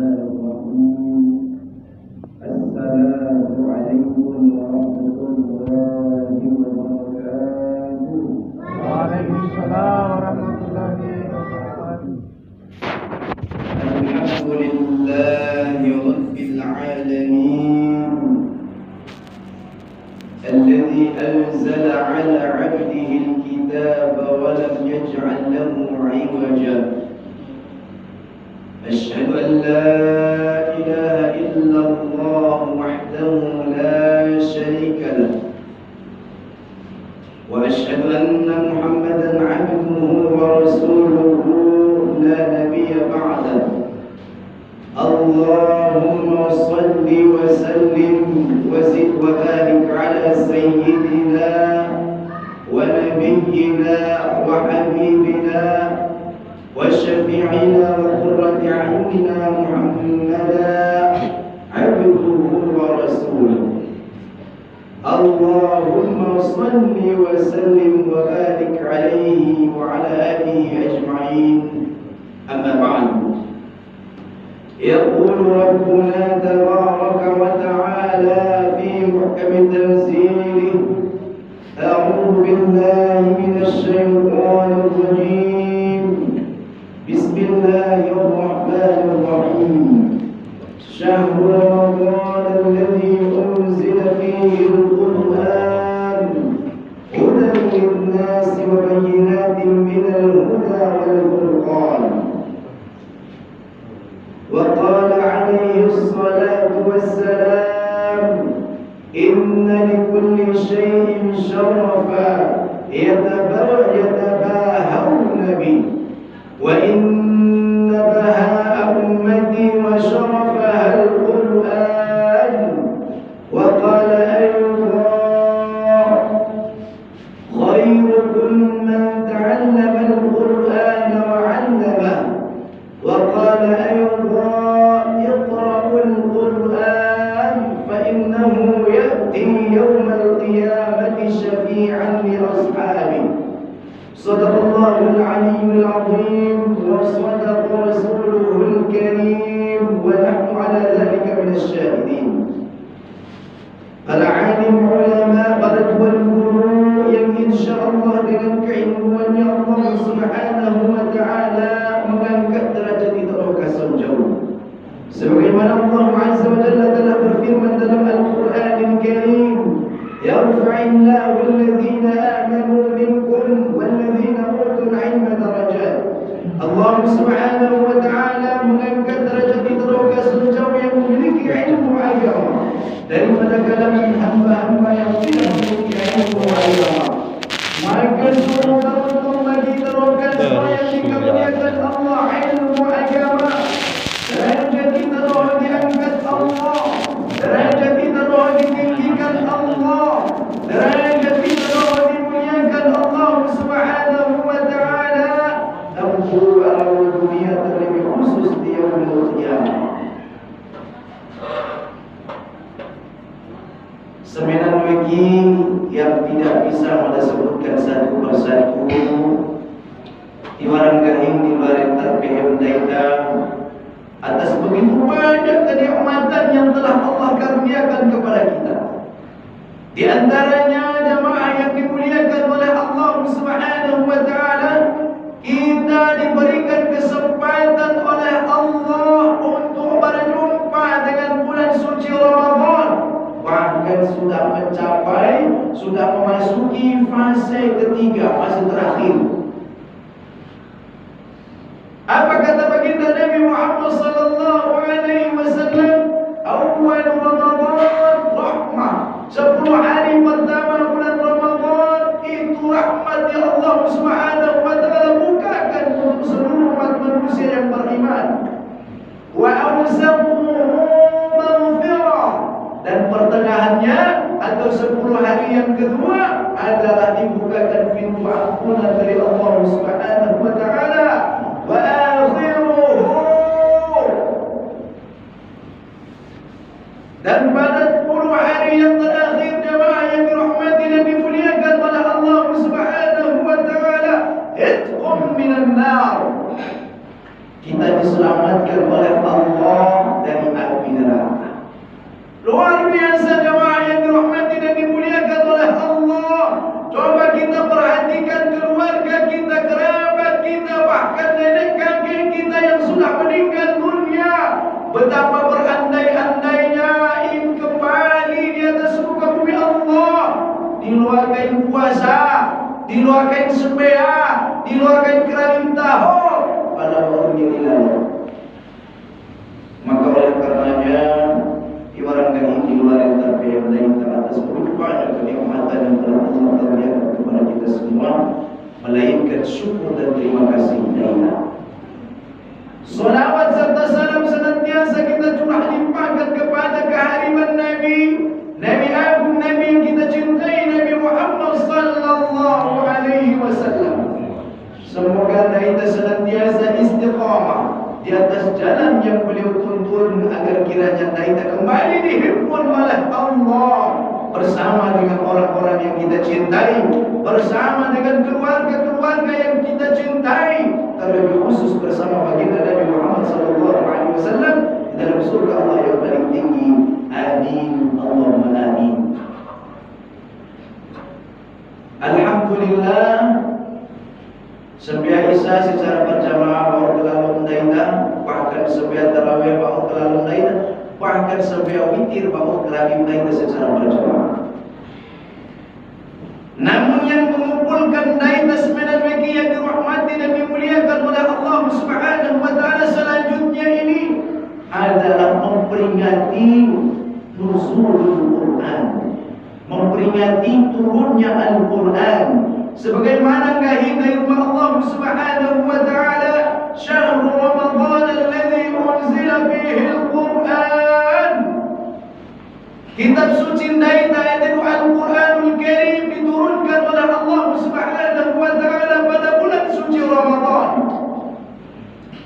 الرحمن الرحيم. السلام عليكم ورحمة الله وبركاته. وعليكم السلام ورحمة الله وبركاته. الحمد لله رب العالمين الذي أنزل على عبده الكتاب ولم يجعل له عوجا. أشهد أن لا إله إلا الله وحده لا شريك له، وأشهد أن محمدا عبده ورسوله لا نبي بعده. اللهم صل وسلم وزد وبارك على سيدنا ونبينا وحبيبنا وشفيعنا وقرة أعيننا محمدا عبده ورسوله. اللهم صل وسلم وبارك عليه وعلى آله أجمعين. أما بعد، يقول ربنا تبارك وتعالى في محكم تنزيله: أعوذ بالله من الشيطان الرجيم. بسم الله الرحمن الرحيم. شهر رمضان الذي أنزل فيه القرآن هدى للناس وبينات من الهدى والفرقان. وقال عليه الصلاة والسلام: إن لكل شيء شرفا يتباهون به، وإن بهاء أمتي وشرفها القرآن. وقال أيضا: خيركم من تعلم القرآن وعلمه. وقال أيضا: اقرأوا القرآن فإنه يأتي يوم القيامة شفيعا لأصحابه. صدق الله العلي العظيم وصدق رسوله الكريم، ونحن على ذلك من الشاهدين. Al-alim ulama, para tuan guru yang insya-Allah dengan keilmuannya Allah Subhanahu wa taala mengangkat derajat kita kasar jauh. Sebagaimana Allah Azza wa Jalla telah berfirman dalam Al-Qur'an Al-Karim: "Yarfa'illahu alladhina amanu minkum walladhina utul 'ilma darajat." Allah Subhanahu wa taala mengangkat derajat kita kasar jauh yang memiliki ilmu agama daripada kalangan hamba-hamba yang tidak memiliki ilmu agama. Maka seluruh bagi terokan yang dikamuliakan Allah ilmu agama, derajat kita diangkat Allah, derajat kita ditinggikan Allah, derajat kita dimuliakan Allah Subhanahu wa taala. Nampul ala dunia terlebih khusus di yaumul qiyamah. Semenan lagi yang tidak bisa kita sebutkan satu persatu. Iwaran gahing di luar terpehem daita atas begitu banyak kenikmatan yang telah Allah karuniakan kepada kita. Di antaranya jemaah yang dimuliakan oleh Allah Subhanahu wa taala, kita diberikan kesempatan oleh Allah untuk berjumpa dengan bulan suci Ramadan. Bahkan sudah memasuki fase ketiga, fase terakhir. Apa kata baginda Nabi Muhammad sallallahu alaihi wasallam? Awal Ramadan rahmah. 10 hari pertama bulan Ramadan itu rahmat yang Allah Subhanahu wa taala bukakan untuk seluruh umat manusia yang beriman. Wa awsaquhu maghfirah. Dan pertengahannya atau 10 hari yang kedua adalah dibukakan pintu ampunan dari Allah Subhanahu wa taala. Wa akhiruhu, dan pada 10 hari yang terakhir jemaah yang dirahmati dan dimuliakan oleh Allah Subhanahu wa taala, itqum minan nar. Kita diselamatkan oleh Allah di luar kain keralim tahu pada orang yang lalu. Maka oleh karenanya ibaratkan di luar yang terpilih dan teratas berupaya kenikmatan yang telah Allah karuniakan kepada kita semua, melainkan syukur dan terima kasih darinya. Salawat serta salam senantiasa kita curah limpahkan kepada kehadiran Nabi Agung, Nabi yang kita cintai, Nabi Muhammad sallallahu alaihi wasallam. Semoga kita senantiasa istiqamah di atas jalan yang beliau tuntun, agar kiranya kita kembali dihimpun oleh Allah bersama dengan orang-orang yang kita cintai, bersama dengan keluarga-keluarga yang kita cintai, terlebih khusus bersama baginda Nabi Muhammad sallallahu alaihi wasallam di dalam surga Allah yang paling tinggi. Amin, Allahumma amin. Alhamdulillah, sembilan Isya secara berjamaah bahawa terlalu mendaida, bahkan sembilan tarawih bahawa terlalu mendaida, bahkan sembilan witir bahawa terlalu mendaida secara berjamaah. Namun yang mengumpulkan daida sembilan wiki yang dirahmati dan dimuliakan oleh Allah Subhanahu wa taala selanjutnya ini adalah memperingati nuzulul Quran, memperingati turunnya Al-Quran. Sebagaimana dari Allah Subhanahu wa taala, syahrul Ramadan alladzi unzila fihi al-Quran. Kitab suci daita yaitu Al-Quranul Karim diturunkan oleh Allah Subhanahu wa taala pada bulan suci Ramadan.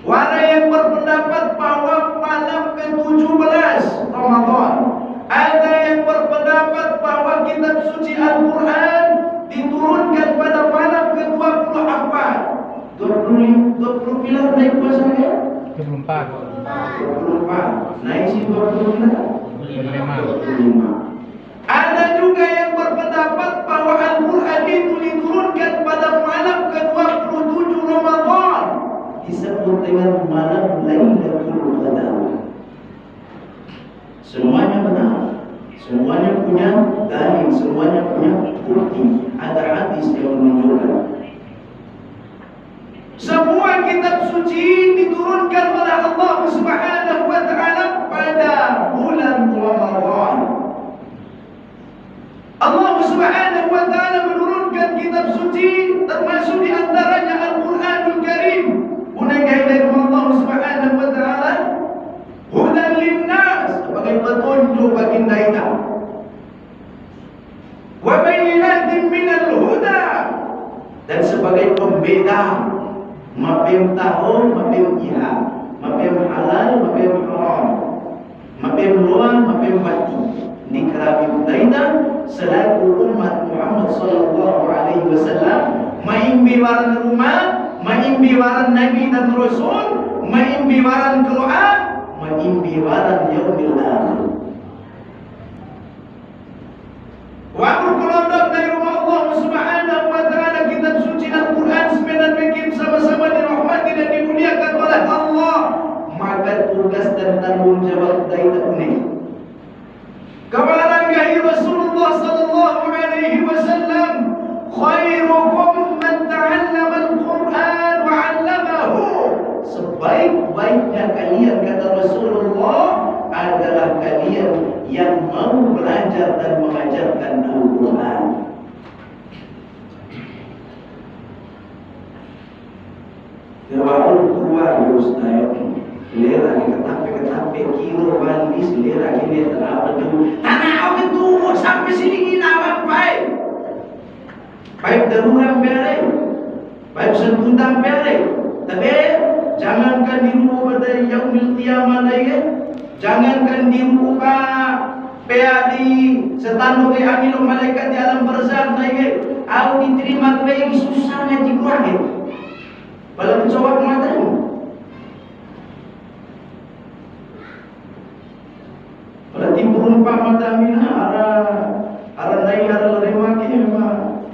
Ada yang berpendapat bahwa malam ke-17 Ramadan, ada yang berpendapat bahwa kitab suci Al-Quran diturunkan pada malam ke-24. 20 pilar naik puasa ya? 24. Naik sih 20 pilar? 25. Ada juga yang berpendapat bahwa Al-Quran itu diturunkan pada malam ke-27 Ramadan, disebut dengan malam Lailatul Qadar. Semuanya benar, semuanya punya dalil, semuanya punya bukti. Ada hadis yang menunjukkan. Semua kitab suci diturunkan oleh Allah Subhanahu wa taala pada bulan Ramadan. Allah Subhanahu wa taala menurunkan kitab suci, termasuk di antaranya Al-Quranul Karim. Unangkai dari Allah Subhanahu wa taala hudan linnas, sebagai petunjuk bagi kita, wa bayyinatin minal huda, dan sebagai pembeda mapem tahu, mapem jihad, mapem halal, mapem haram, mapem luar, mapem bati. Ni kerana kita selaku umat Muhammad sallallahu alaihi wasallam maimbi waran rumah, maimbi waran Nabi dan Rasul, maimbi waran Quran, maimbi waran yaumil akhir. Waktu kelodok dari rumah Allah Subhanahu wa taala, kitab suci Al-Quran sembilan bikin sama-sama dirahmati dan dimuliakan oleh Allah, maka tugas dan tanggung jawab kita unik. Kabaranggahi Rasulullah sallallahu alaihi wasallam, khairukum man ta'allama al-Quran wa 'allamahu. Sebaik-baiknya kalian, kata Rasulullah, adalah kalian yang mau belajar dan mengajarkan Al-Quran. Jawabul keluar Ustaz, lera ketape kiro bali selera ini terlalu dulu. Tanah aku itu sampai sini kita baik. Baik darurat berai, baik sentuhan berai. Tapi jangankan dirubah pada yaumil qiyamah lagi. Jangankan dirubah di setanu ke amil malaikat di alam barzakh lagi. Aku diterima lagi susahnya di keluarga. Kalau menjawab matanya. Kalau timbul mata mina arah naik arah lewat ini mah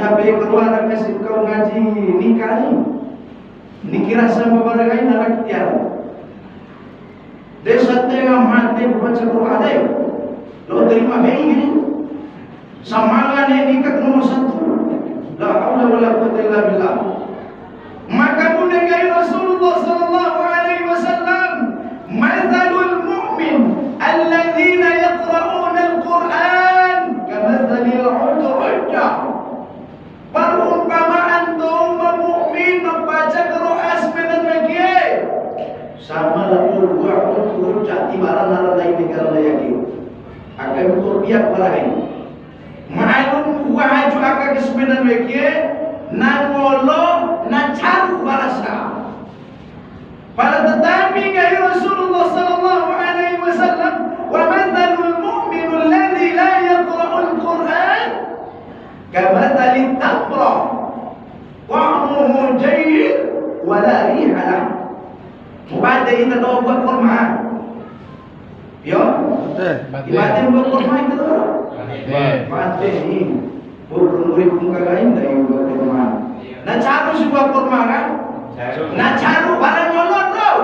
HP keluar kasih kau ngaji nikah ni kira sama baragai narak tiar. Desa tengah mati baca Quran deh. Lo terima begini. Samangan ini nikah nomor 1. La haula wala quwwata illa billah. Maka menegai Rasulullah sallallahu alaihi wasallam, "Mathalul mu'min alladzina yaqra'una al-Qur'an kamathalil 'udhuriyah." Perumpamaan tuh mukmin membaca Quran sebenarnya lagi. Sama lalu dua turun jati barang lain negara lagi. Akan berbiak lain. Ma'alum wahaju akan sebenarnya lagi. Nangolo nacaru barasa. Pada tetapi kaya Rasulullah sallallahu alaihi wasallam, "Wa mathalul mu'minu alladhi la yaqra'ul Qur'an kamathalit tamra wa'muhu jayyid wa la riha lahu." Baca kita doa buat kurma. Yo. Baca buat kurma itu doa. Baca ni. Murid muka lain dari buat kurma. Nak caru si buat kurma kan? Nak caru barang molon tau.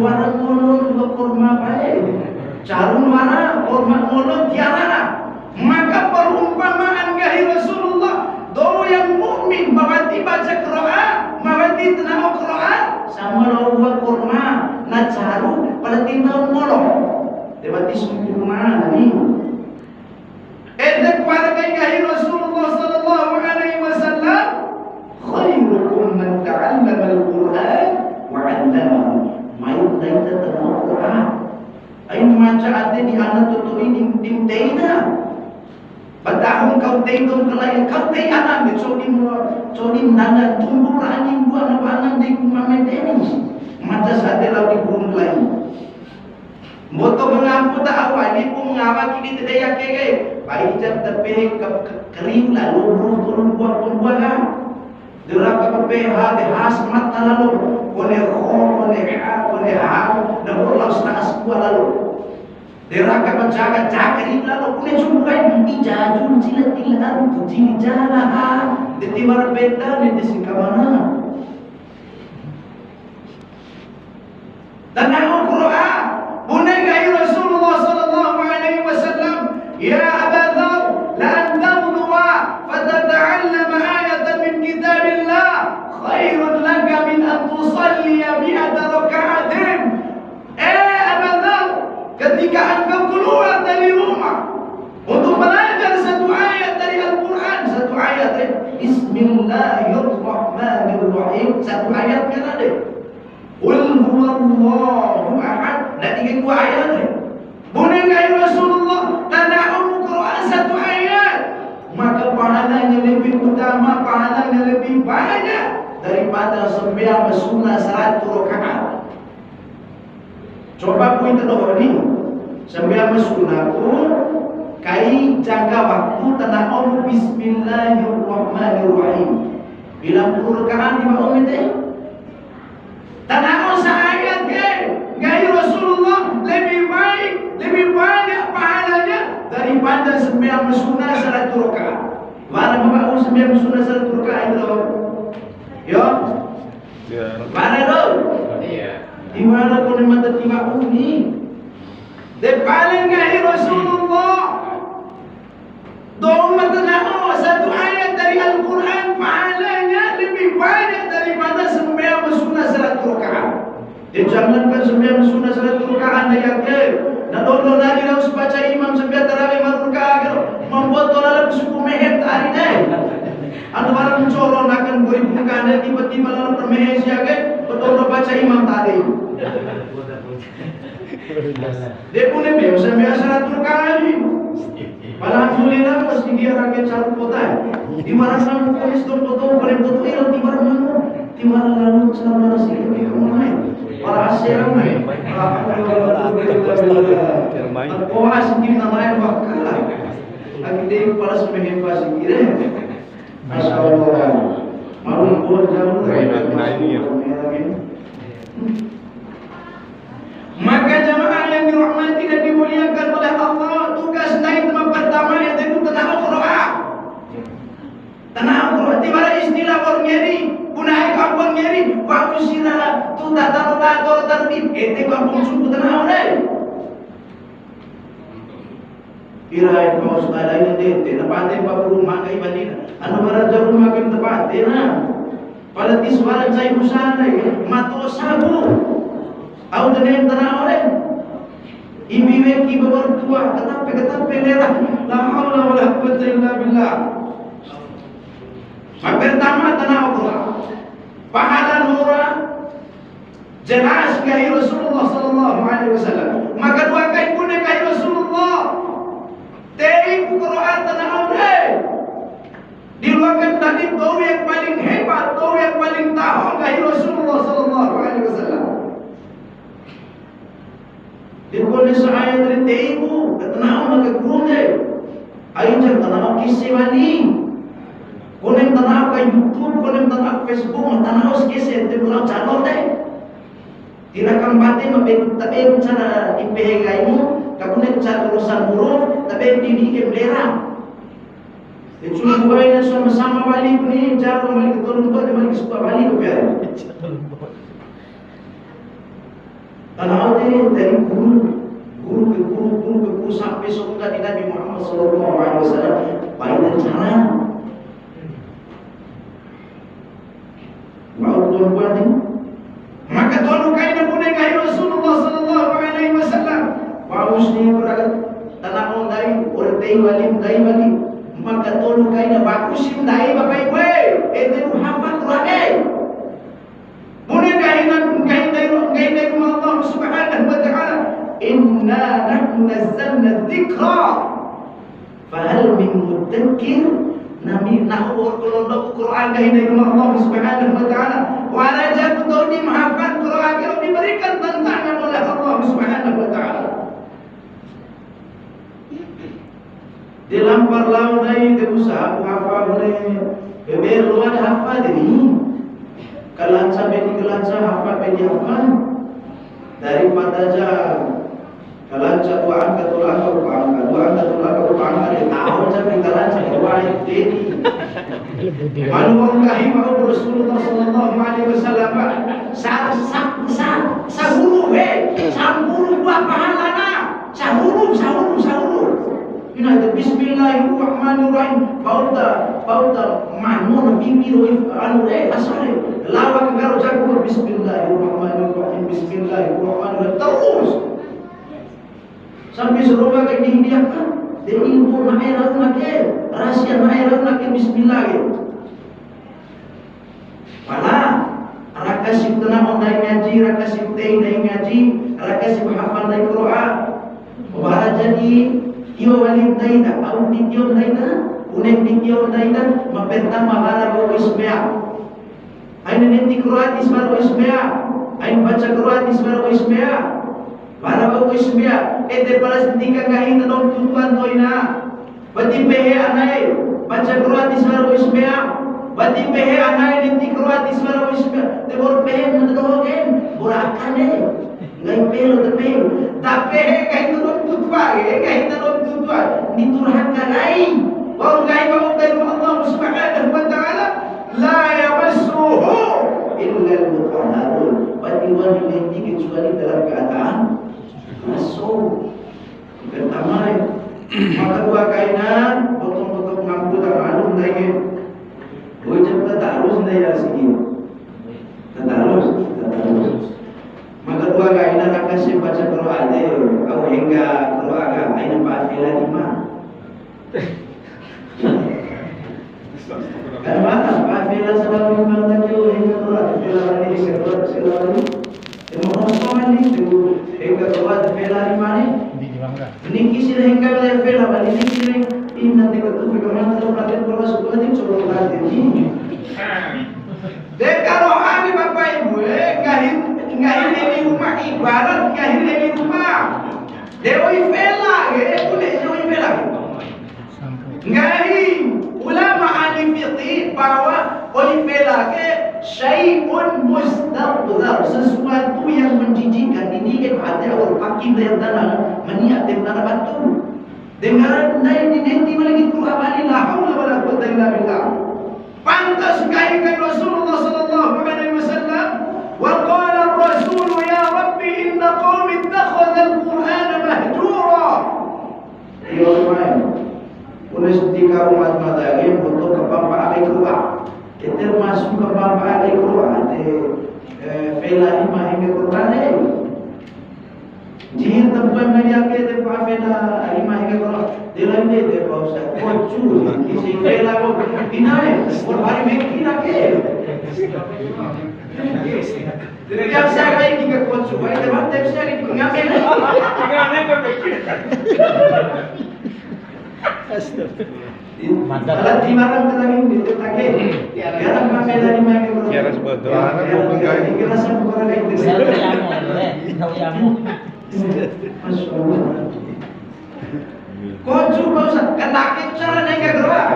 Barang molon buat kurma baik. Caru mana kurma molon tiara. Maka perumpamaan gahi Rasulullah, doa yang mukmin mawati baca Quran, mawati tenang Quran, sama lo buat kurma, nak caru pada tinggal molon. Debati sempurna ni. Edak pada gahi Rasulullah sallallahu alaihi wasallam, khairukum man ta'allama al-Quran wa 'allamahu. Main daita tenang Quran. Ain maca ade di anak tutu ini dimteina. Patahun kau tengok kelai kau tei anak de codim nangan tumbuh anjing buah nabangan di kumamen tenis. Mata sate lau di burung kelai. Moto mengampu tak awal ni pun mengawal kini tidak yakin. Baik jam tepi kering lalu turun buah kan. Derap ke PH dehas mata lalu boleh roh boleh ha dan boleh senas buah lalu. Derap ke menjaga kering lalu boleh cumbai dijajun jilat jili jalan di timur beta di sini mana. Dan Al-Quran bunai Rasulullah sallallahu alaihi wasallam, "Ya Aba Dzar, la an taghdwa fatata'allama ayatan min kitabillah khairun laka min an tusalliya mi'ata raka'atin." Aba Dzar, ketika engkau keluar dari rumah untuk belajar satu ayat dari Al-Quran, satu ayat Bismillahirrahmanirrahim, satu ayat kan ada. Qul huwallahu ahad. Nak tiga dua ayat ni. Bunai Rasulullah tana'um Quran satu ayat, maka pahalanya lebih utama, pahalanya lebih banyak daripada sembahyang sunnah 100 rakaat. Coba pun terdoa ni. Sembahyang sunnah pun kai jangka waktu tana'um Bismillahirrahmanirrahim. Bila 10 rakaat di bawah itu tanah ayat gaya Rasulullah lebih baik, lebih banyak pahalanya daripada sembahyang sunnah 100 rakaat. Mana bapak sembahyang sunnah 100 rakaat itu? Yo. Mana tu? Di mana kau mata tiba ini? Depan gaya Rasulullah. Doa tanah satu ayat dari Al-Quran pahalanya lebih banyak daripada sembahyang sunnah 100 rakaat. Jangankan sembahyang sunnah 100 rakaat yang ke. Nak doa lagi harus baca imam sembahyang tarawih 4 rakaat membuat tolak suku mehem tadi deh. Anu barang mencolong akan beri bukan tiba-tiba lalu permehes ya ke betul baca imam tadi. Dia punya biasa sembahyang 100 rakaat. Alhamdulillah meski dia rakyat satu kota. Di mana sama polis potong boleh potong di mana lalu selama nasi ini main. Para asyik main. Alhamdulillah. Sedikit namanya bakal. Lagi dia para sebagai pasti kira. Masya Allah. Malu pun jauh. Maka jamaah yang dirahmati dan dimuliakan oleh Allah, tugas naik tempat pertama yaitu tanah Al-Quran. Tanah Al-Quran di mana istilah orang nyeri, punai kampung nyeri, waktu sila tu tata tertib, itu kampung suku tanah orang. Kirain kau ustaz ini dete, tempatnya pak rumah kau Madinah. Anu beraja rumah kau tempatnya na. Pada tiswaran saya busana ya, mato sabu. Au dengan tanah orang. Ibu ki bawa tua, ketape lerah. La haula wala quwwata illa billah. Pertama tanah Allah. Pahala nurah jelas kai Rasulullah sallallahu alaihi wasallam. Maka dua kai pun kai Rasulullah. Tei Quran tanah Allah. Diluarkan tadi tahu yang paling hebat, tahu yang paling tahu kai Rasulullah sallallahu alaihi wasallam. Dikone saya dari tei bu, tanah maka kurunge. Ayo jangan tanah kisah wali. Konem tanah ka YouTube, konem tanah Facebook, tanah os kisah itu pulau channel deh. Tirakam bate mabek tabe cara ipehegaimu kapune cara urusan huruf tabe didi ke belera. Itu buaya sama-sama wali ni cara mali ketolong buat mali suka wali ko biar. Tanah dari guru sampai surga di Nabi Muhammad sallallahu alaihi wasallam banyak cara. Mau buat ini. Maka tolong kain punya kain Rasulullah sallallahu alaihi wasallam. Paus ni orang tanah ondai, orang tei wali. Maka tolong kain bagus indai bapak ibu. Itu hafal Quran. Punya kain dari Allah Subhanahu wa taala. Inna nahnu nazzalna dzikra. Fahal min mudakkir? Nabi nahwu kulon Quran dari Allah Subhanahu wa taala. Walaja betul di menghafal Quran yang diberikan tantangan oleh Allah Subhanahu wa taala. Dilampar lawan dari usaha hafal ni. Beber luar hafal ini. Kelanca bedi kelanca hafal bedi hafal. Daripada aja kelanca dua angka tahu jadi kelanca dua bedi. Manuangahi mau Rasulullah sallallahu alaihi wasallam sahuru buah pahalana sahuru ini ada bismillahirrahmanirrahim bauta mahmud bibir anu asale lawa kagaro jago bismillahirrahmanirrahim terus sampai serupa kayak dihidiakan dan ilmu ma'irah nakir rahasia ma'irah nakir bismillah pala rakasib tenang ondai ngaji rakasib tei dai ngaji rakasib hafal dai Quran wala jadi iyo wali daida au ditio daida unek ditio daida mapentama wala bawa ismea ain nanti Quran isbaru ismea ain baca Quran isbaru ismea wala bawa ismea ete palas tika ngahi tanong tutuan toina bati pehe anai baca Quran isbaru ismea bati pehe anai nanti Quran isbaru ismea te bor pehe mudogen burakane ngai pelo te pehe tapi kain tanong tutuan diturhaka lain wau gai wau dari Allah Subhanahu wa taala la yamassuhu illa al-mutahharun bati wani nanti kecuali dalam keadaan masuk pertama maka dua kainan potong-potong mampu tak malu lagi ucap tadarus daya sini tadarus maka dua kainan akan saya baca Quran au hingga Quran aina fa'ila lima kan mana fa'ila selalu memang tahu hingga Quran fa'ila ini selalu emosional itu hingga Quran fa'ila lima ni kisi hingga fa'ila bali ni kisi inna tikatu fi kama terpatin Quran subhanahu wa ta'ala ini deka rohani bapak ibu ngahin di rumah ibarat ngahin di rumah dewi vela boleh dewi vela ngahin ulama ahli fiqh bahwa dewi vela syai'un mustaqdar sesuatu yang menjijikkan didikan hati awal pakim dari tanah meniat dari tanah batu dengaran naik di nanti lagi Quran bali la haula wala quwwata illa billah pantas kaikan Rasulullah sallallahu alaihi wasallam wa qala ar-rasul ya rabbi inna qaumi ittakhadha al-Qur'ana mahjura ya Allah masuk ke bapak itu ada vela lima hingga kurang jihir tempat media ke tempat vela lima hingga kurang dia lain dia pausa kocu isi vela ko inai और भारी में की रखे yang saya kayak tiga kocu baik teman tips saya itu ngapain Kalau di marang terang ini dipakai, jarang pakai dari mana kalau. Kira sebetulnya. Kira sebetulnya itu. Masya Allah. Kau coba usah, kenapa cara nengah gerak?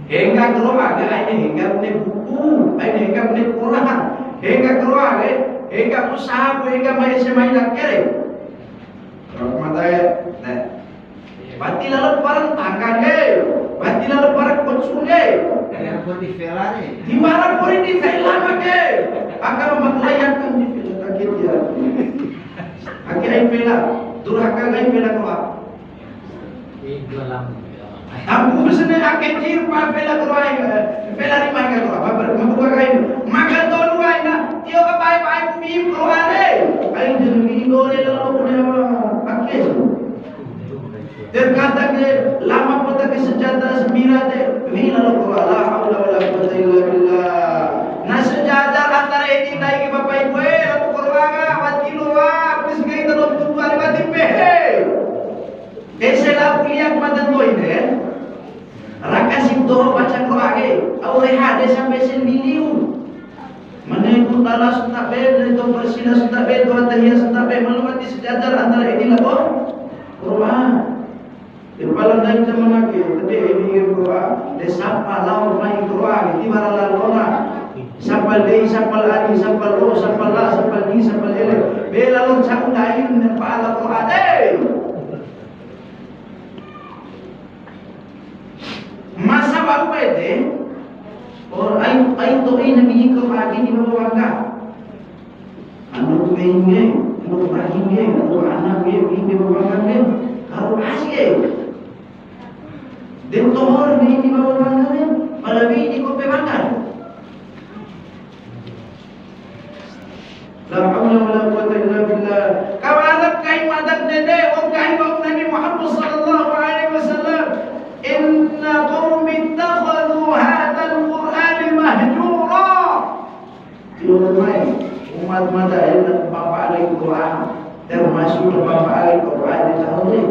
Hingga keluar, ini hingga punya buku, ini hingga punya Quran, hingga keluar, hingga usaha, hingga main kere. Kalau matanya, bati lalu barang tangga bati lalu barang konsulnya. Di mana pun di vela pakai, akan mengelayakan di vela kaki dia. Akhirnya vela, durhaka ngai vela keluar. Aku bersene akecir pa vela keluar, vela lima keluar. Apa kain? Maka tolu aina, tio ka pai pumi keluar Ain jadi dole lalu punya pakai. Terkadang lama kota ke sejahtera sembilan vela lalu keluar. La haula wala quwwata illa billah. Nah sejahtera antara ini naik ke bapak ibu lalu keluar awat kilo habis ngai telur tuan mati pe. Esela kuliah madan lo ini. Raka simtoh baca Quran oleh hadis sampai sembiliu. Mana itu talas tak bed, itu bersila tak bed, dua tahiyat tak bed, melewati sejajar antara ini lah Quran. Di malam dan jam lagi, tadi ini Quran. Desapa lawan main Quran, di mana lawan. Sapal dei, sapal adi, sapal lo, sapal la, sapal ni, sapal ele. Bela lo cakap lain, pala Quran masa baru itu orang ayu tu ini nabi kau pagi ni bawa angkat anu pengen anu pagi ni anu anak ni bawa angkat kalau masih dan tohor ni bawa angkat malam ini kau pemangan la haula wala quwwata illa billah kawalat kai madak dede wong kai wong Nabi Muhammad sallallahu alaihi wasallam inna qaumi ittakhadhu hadzal qur'an mahjura umat mata yang bapak Al-Quran termasuk bapak Al-Quran di tahun ini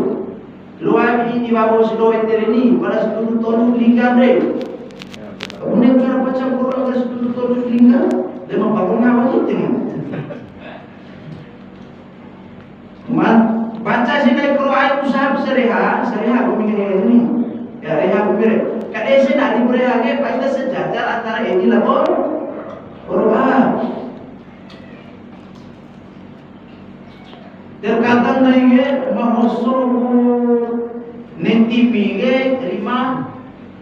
luar ini bawa sedoa ini pada seluruh tolong lingkar kemudian cara baca Quran pada seluruh tolong lingkar dia membangun apa itu baca sini Quran usaha seriha aku mikir ini ya reha bukire kadang saya nak diberi lagi pasti sejajar antara ini lah Quran terkadang lagi mahusur nanti pinggir terima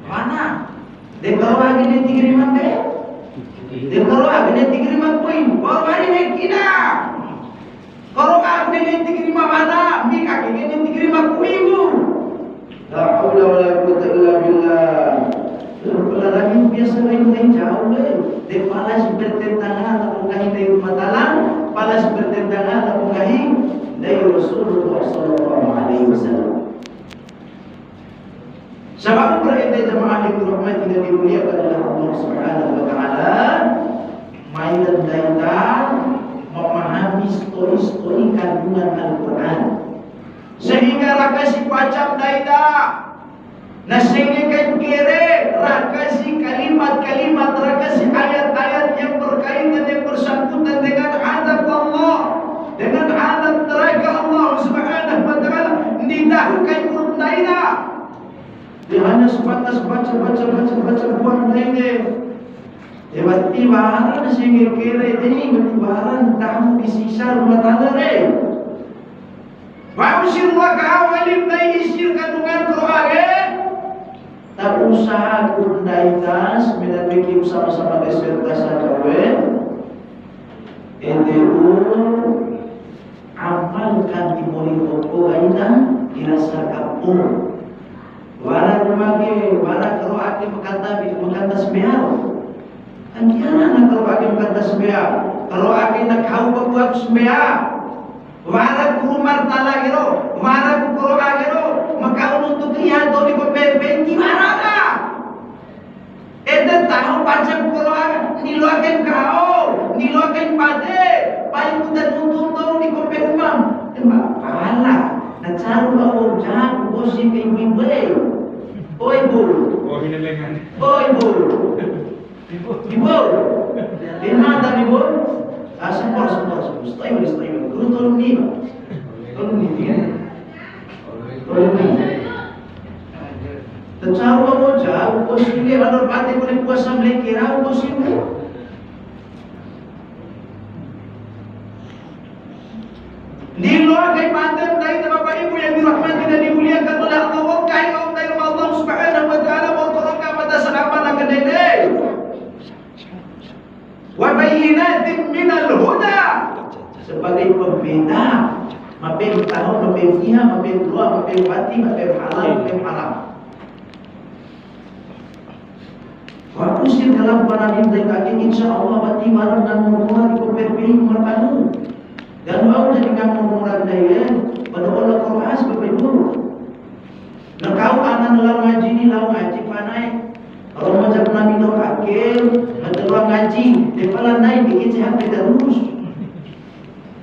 mana dekaro lagi nanti terima dekaro lagi nanti terima poin baru hari ini kita kalau aku nanti terima mana mika kita nanti terima poin la haula wala quwwata illa billah. Lagi biasa lain jauh de palas bertentangan mengahi dari matalan, palas bertentangan mengahi dari Rasulullah sallallahu alaihi wasallam. Sebab berita jemaah yang dirahmati dan dimuliakan oleh Allah Subhanahu wa taala, mainan daitan memahami story kandungan Al-Quran. Sehingga rakasi pacam daida nasengkan kere rakasi kalimat-kalimat rakasi ayat-ayat yang berkaitan yang bersangkutan dengan adab Allah dengan adab neraka Allah Subhanahu wa taala didahulukan huruf daida dia hanya sebatas baca buang daida tiba-tiba ada sehingga kere ini bertibaran tahu di sisa rumah tangga Wa'usir waka awalim isir kandungan Quran tak usah kundaitas medan bikin sama-sama disertasi kawe itu amal makan di toko aina dirasa kapur. Wala rumage, wala karo ake makanta semeal. Andiana na karo ake makanta semeal. Karo ake na kau babuak semeal. Wala kurumar talagero, wala kuro agero, makau nuntuk iya do di pepe di maraka. Ede tahu pacem kuro niloaken kau, niloaken pade, paling kuda nuntuk do di pepe umam. Tembak pala. Na caru ako jago bosi kay Wimbay. Oi bul. Oh, hinalengan. Oi bul. Ibu. Di mana ibu? Support. Stay. Guru tolong ni. Tolong ni ya. Tolong ni. Na caru ako jago bosi kay anor pati ko ni puasa mlekira bosi mo. Nilo kay paten tayo na Bapak Ibu yang dirahmati dan dimuliakan oleh Allah, kay Allah Subhanahu wa taala mau tolong pada sanapan akan dede. Wa bayyinatin minal huda, sebagai pembeda, mapem tahu, mapem fiha, mapem dua, mapem pati, mapem halal, mapem haram. Waktu sih dalam paradigma kaki insyaallah pati malam dan murmur di perping merpanu. Dan mau jadi kamu murah daya pada Allah Quran sebagai guru. Nah kau anak dalam ngaji ni lau ngaji panai. Kalau macam Nabi Nuh akil, dalam ngaji, depalan naik dikit sehat terus.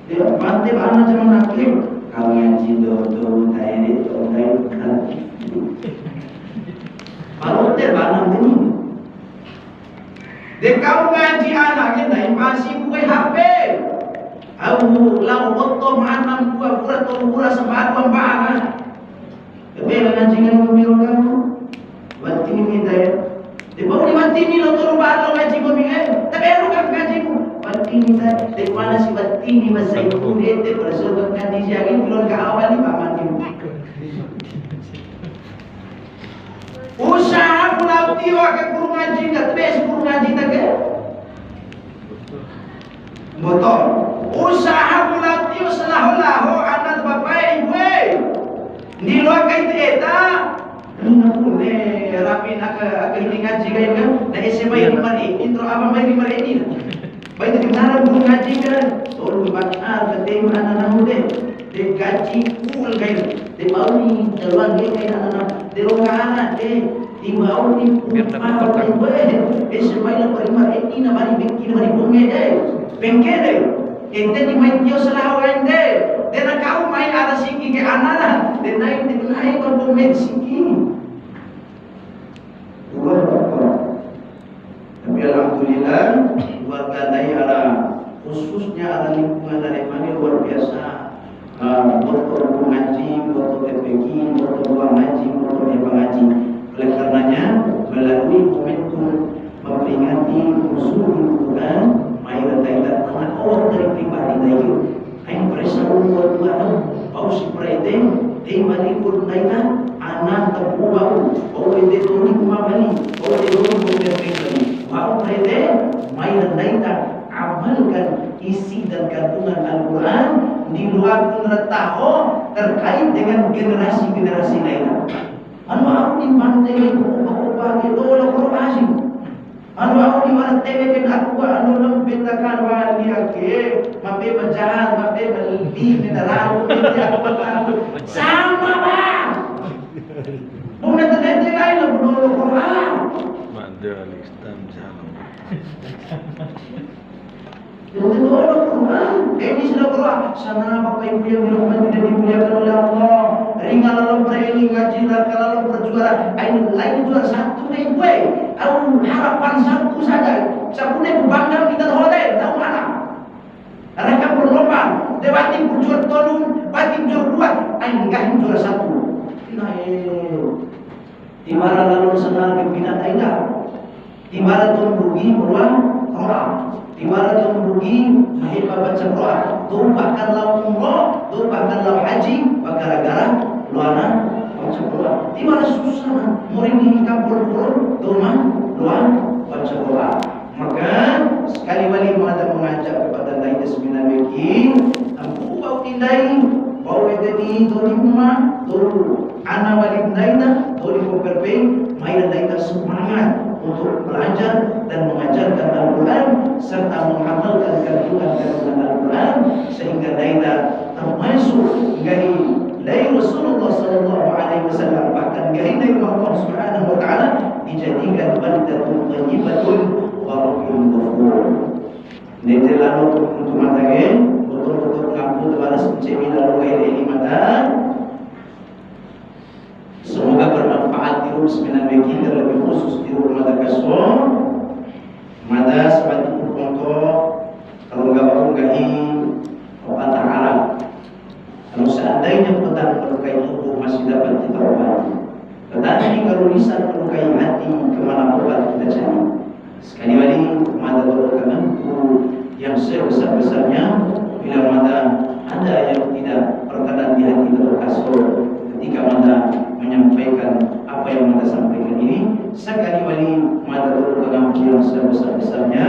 Dia mantep anak zaman akil. Kau ngaji do daya kan. Kalau terbanam ini. Dia kau ngaji anaknya naik masih bukai HP. Aku lau bottom anam gua pura sebab pembana. Kebela ngajikan pemilu kamu. Wanti ni daya. Di bawah ni wanti ni lo tolong batal ngaji pemilu. Tapi aku kan ngaji ku. Wanti ni daya. Di mana si wanti ni masih itu ete bersobat ngaji siang ini ke awal ni paman ni. Usaha pulau tiwa ke guru ngaji tak bes guru ngaji tak ke? Motor. Usaha bulan tiyo salah-lahu anak bapak ibu. Nilo kay eta. Ano ne rapi nak ini ngaji kayak kan? Na SMA yang mari intro apa mari ini. Baik tadi nara guru ngaji kan. Tolong bakar ke mana namu deh. De gaji full kayak. De mau ni jalan dia kayak anak. De rongana de di mau ni apa ibu. SMA yang mari ini na mari bikin mari bunge deh. Bengke deh. Ente di main tio salah ente, dena kau main ada siki ke anana, dena ente naik berpemain siki. Tapi alhamdulillah warga daerah khususnya ada lingkungan dari mana luar biasa. Motor mengaji, motor TPG, motor ruang ngaji, motor yang mengaji. Oleh karenanya melalui momentum memperingati musuh lingkungan. Mayroon tayo dengan orang dari pribadi tayo. Ay presa buat pau si prete, di malipur tayo anak terbuang, o hindi tuloy kumabali, o hindi tuloy kumabali. Pau prete, mayroon tayo amalkan isi dan kandungan Al-Quran di luar tao terkait dengan generasi-generasi lain. Ano ako ni pandai ko ito wala ko kasi. Ano ako di mana tebe ken aku ano lang bentakan wali ake mabe majahan mabe mali mineral hindi ako patalo sama ba Bunda tete kay lo bunulo ko ha Madal Islam jalan bunulo ko ha ini sudah keluar sana Bapak Ibu yang dirahmati dan dimuliakan oleh Allah ringan lalu berani ngaji kalau berjuara ini lain juara satu nih gue aku harapan satu saja sabune bangga kita hotel tahu mana mereka berlomba dewati berjuara tolong bati berjuara dua enggak juara satu di mana lalu senang kepinat enggak di mana tuh rugi beruang orang di mana tuh rugi mahir baca Quran tuh bahkan lau umroh tuh bahkan lau haji gara-gara luana baca Quran di mana susah murid di kampung tuh mah luan baca Quran maka sekali wali mengajak kepada lain sembilan bagi ampu bau tindai jadi doli rumah, dulu anak balik daina, doli memperbaik, mainan daina semangat untuk belajar dan mengajarkan Al-Quran serta mengamalkan kandungan Al-Quran sehingga daina termasuk dari Rasulullah sallallahu alaihi wasallam, bahkan dari Allah Subhanahu wa taala dijadikan baldatun thayyibatun wa rabbun ghafur. Nete lalu untuk matakan betul-betul ngampun balas mencemi lalu ini mata. Semoga bermanfaat di rumah sembilan bagi terlebih khusus di rumah Kasmo. Mada seperti untuk kalau nggak gahi Allah Taala. Kalau seandainya petang melukai tubuh masih dapat kita obati, tetapi kalau lisan melukai hati kemana obat kita cari. Sekali lagi mada doakan yang sebesar-besarnya bila mada ada yang tidak berkenan di hati terkasih ketika mada menyampaikan apa yang mada sampaikan ini, sekali lagi mada doakan yang sebesar-besarnya